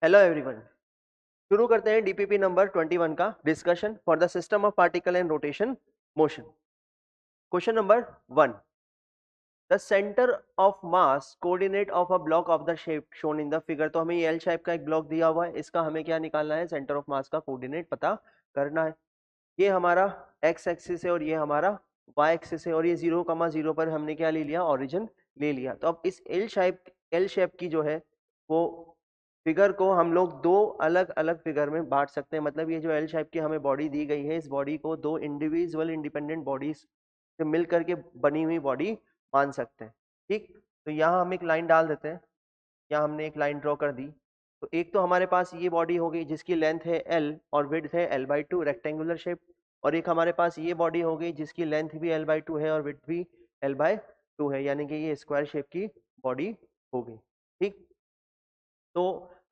Hello everyone. शुरू करते हैं डीपीपी नंबर 21 का discussion for the system of particle and rotation motion. Question number 1, the centre of mass coordinate of a block of the shape shown in the figure. तो हमें ये L shape का एक block दिया हुआ है, इसका हमें क्या निकालना है, सेंटर ऑफ मास का कोऑर्डिनेट पता करना है। ये हमारा एक्स एक्सिस है और ये हमारा वाई एक्सिस है और ये 0,0 पर हमने क्या ले लिया, ओरिजिन ले लिया। तो अब इस एल शेप की जो है वो फिगर को हम लोग दो अलग अलग फिगर में बांट सकते हैं। मतलब ये जो एल शेप की हमें बॉडी दी गई है, इस बॉडी को दो इंडिविजुअल इंडिपेंडेंट बॉडीज से मिल करके बनी हुई बॉडी मान सकते हैं। ठीक, तो यहाँ हम एक लाइन डाल देते हैं। यहाँ हमने एक लाइन ड्रॉ कर दी। तो एक तो हमारे पास ये बॉडी हो गई जिसकी लेंथ है एल और विड्थ है L/2, रेक्टेंगुलर शेप। और एक हमारे पास ये बॉडी हो गई जिसकी लेंथ भी L/2 है और विड्थ भी L/2 है, यानी कि ये स्क्वायर शेप की बॉडी हो गई। ठीक, तो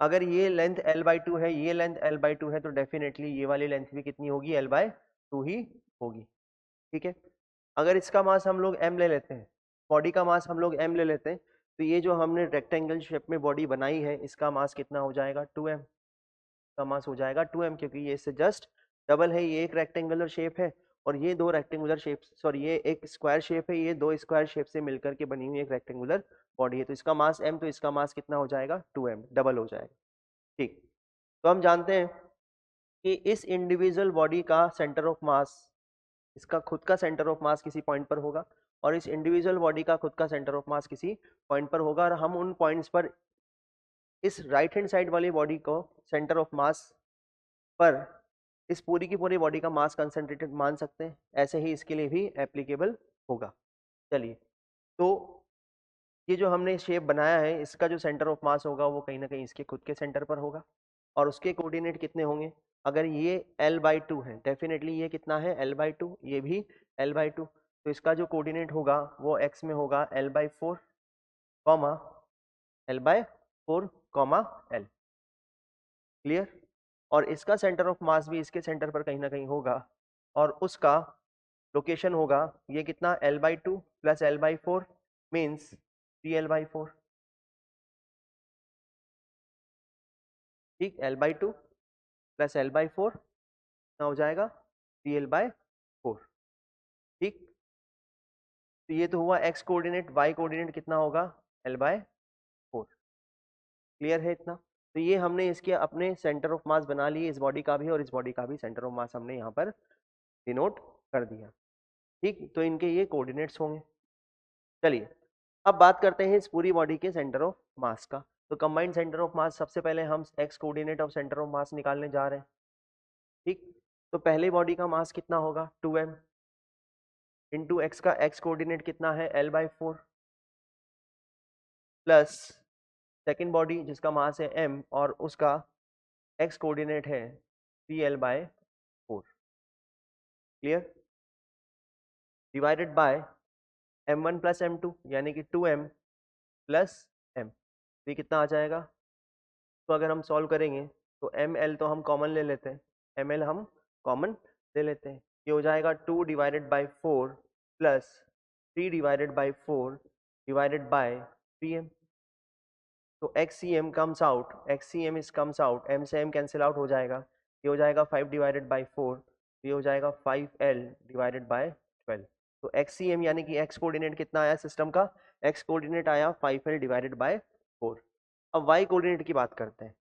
अगर ये लेंथ L/2 है, ये लेंथ L/2 है, तो डेफिनेटली ये वाली लेंथ भी कितनी होगी, L/2 ही होगी। ठीक है, अगर इसका मास हम लोग m ले लेते हैं, बॉडी का मास हम लोग m ले लेते हैं, तो ये जो हमने रेक्टेंगल शेप में बॉडी बनाई है, इसका मास कितना हो जाएगा, 2m का मास हो जाएगा 2m, क्योंकि ये इससे जस्ट डबल है। ये एक रेक्टेंगुलर शेप है और ये दो रेक्टेंगुलर शेप, सॉरी ये एक स्क्वायर शेप है, ये दो स्क्वायर शेप से मिलकर के बनी हुई एक रेक्टेंगुलर बॉडी है। तो इसका मास m, तो इसका मास कितना हो जाएगा, 2m, डबल हो जाएगा। ठीक, तो हम जानते हैं कि इस इंडिविजुअल बॉडी का सेंटर ऑफ मास, इसका खुद का सेंटर ऑफ मास किसी पॉइंट पर होगा और इस इंडिविजुअल बॉडी का खुद का सेंटर ऑफ मास किसी पॉइंट पर होगा। और हम उन पॉइंट्स पर इस राइट हैंड साइड वाली बॉडी को सेंटर ऑफ मास पर इस पूरी की पूरी बॉडी का मास कंसंट्रेटेड मान सकते हैं। ऐसे ही इसके लिए भी एप्लीकेबल होगा। चलिए, तो ये जो हमने शेप बनाया है, इसका जो सेंटर ऑफ मास होगा वो कहीं ना कहीं इसके खुद के सेंटर पर होगा। और उसके कोऑर्डिनेट कितने होंगे, अगर ये L/2 है, डेफिनेटली ये कितना है, L/2, ये भी L/2। तो इसका जो कोऑर्डिनेट होगा वो x में होगा L/4 comma L/4 comma L। Clear, और इसका सेंटर ऑफ मास भी इसके सेंटर पर कहीं ना कहीं होगा और उसका लोकेशन होगा, ये कितना, L/2 plus L/4 means 3L/4। ठीक, L/2 प्लस L/4 कितना हो जाएगा, 3L/4। ठीक, तो ये तो हुआ x कोऑर्डिनेट, y कोऑर्डिनेट कितना होगा, L/4। क्लियर है इतना। तो ये हमने इसके अपने सेंटर ऑफ मास बना लिए, इस बॉडी का भी और इस बॉडी का भी सेंटर ऑफ मास हमने यहाँ पर डिनोट कर दिया। ठीक, तो इनके ये कोऑर्डिनेट्स होंगे। चलिए, अब बात करते हैं इस पूरी बॉडी के सेंटर ऑफ मास का। तो कंबाइंड सेंटर ऑफ मास, सबसे पहले हम x coordinate of centre of मास निकालने जा रहे हैं। ठीक, तो पहले बॉडी का मास कितना होगा, 2m इंटू एक्स का एक्स कोऑर्डिनेट कितना है, L/4 प्लस सेकेंड बॉडी जिसका मास है m और उसका एक्स कोऑर्डिनेट है 3L/4। Clear, divided by m1 plus m2 यानी कि 2m प्लस m। ये कितना आ जाएगा, तो अगर हम सॉल्व करेंगे तो ml तो हम कॉमन ले लेते हैं, ml हम कॉमन ले लेते हैं। ये हो जाएगा 2/4 प्लस 3/4 डिवाइडेड बाय 3m। तो XCM comes out, XCM is comes out, m से m कैंसिल आउट हो जाएगा। ये हो जाएगा 5/4, ये हो जाएगा 5L/12। तो XCM यानी कि x कोऑर्डिनेट कितना आया सिस्टम का, x कोऑर्डिनेट आया 5L/4। अब y कोऑर्डिनेट की बात करते हैं।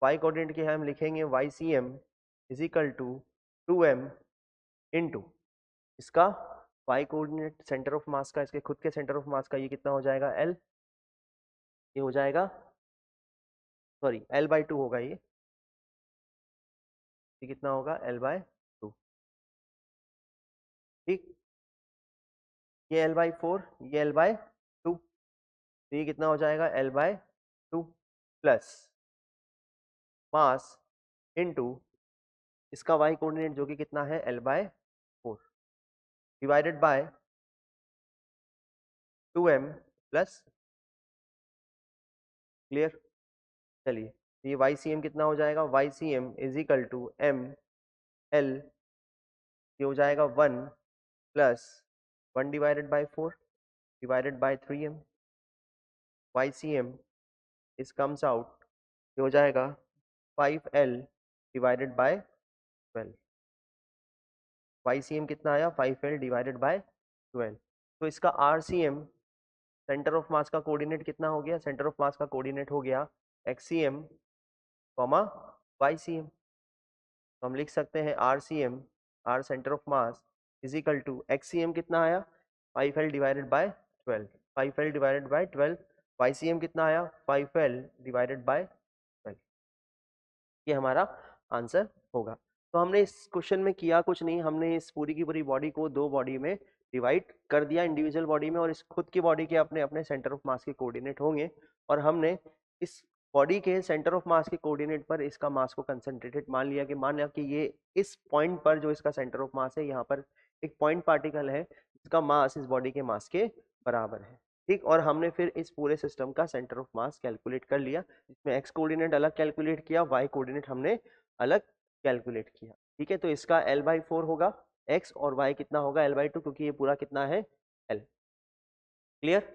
y कोऑर्डिनेट की हम लिखेंगे YCM is equal to 2m into इसका y coordinate centre of mass का, इसके खुद के सेंटर ऑफ मास का, ये कितना हो जाएगा L, ये हो जाएगा, सॉरी L/2 होगा ये कितना होगा, L/2। ठीक, ये L/4, ये L/2, तो ये कितना हो जाएगा, L/2 प्लस मास इनटू इसका y कोऑर्डिनेट जो कि कितना है, L/4 divided by 2m plus. Clear, चलिए, ये YCM कितना हो जाएगा, YCM is equal to ML, ये हो जाएगा 1 plus 1/4 divided by 3m। YCM is comes out, ये हो जाएगा 5L डिवाइडेड बाय 12। YCM कितना आया 5L डिवाइडेड बाय 12। तो इसका RCM सेंटर ऑफ मास का कोऑर्डिनेट कितना हो गया, सेंटर ऑफ मास का कोऑर्डिनेट हो गया XCM कॉमा YCM। तो हम लिख सकते हैं RCM, R centre of mass is equal to XCM कितना आया 5L divided by 12, 5L divided by 12। YCM कितना आया 5L डिवाइडेड बाय 12। ये हमारा आंसर होगा। तो हमने इस क्वेश्चन में किया कुछ नहीं, हमने इस पूरी की पूरी बॉडी को दो बॉडी में डिवाइड कर दिया इंडिविजुअल बॉडी में, और इस खुद की बॉडी के अपने अपने सेंटर ऑफ मास के कोऑर्डिनेट होंगे, और हमने इस बॉडी के सेंटर ऑफ मास के कोऑर्डिनेट पर इसका मास को कंसंट्रेटेड मान लिया कि ये इस पॉइंट पर जो इसका सेंटर ऑफ मास है, यहाँ पर एक पॉइंट पार्टिकल है जिसका मास इस बॉडी के मास के बराबर है। ठीक, और हमने फिर इस पूरे सिस्टम का सेंटर ऑफ मास कैलकुलेट कर लिया, जिसमें एक्स कोऑर्डिनेट अलग कैलकुलेट किया, वाई कोऑर्डिनेट हमने अलग कैलकुलेट किया। ठीक है, तो इसका L/4 होगा, एक्स और वाई कितना होगा L/2, क्योंकि ये पूरा कितना है L। क्लियर?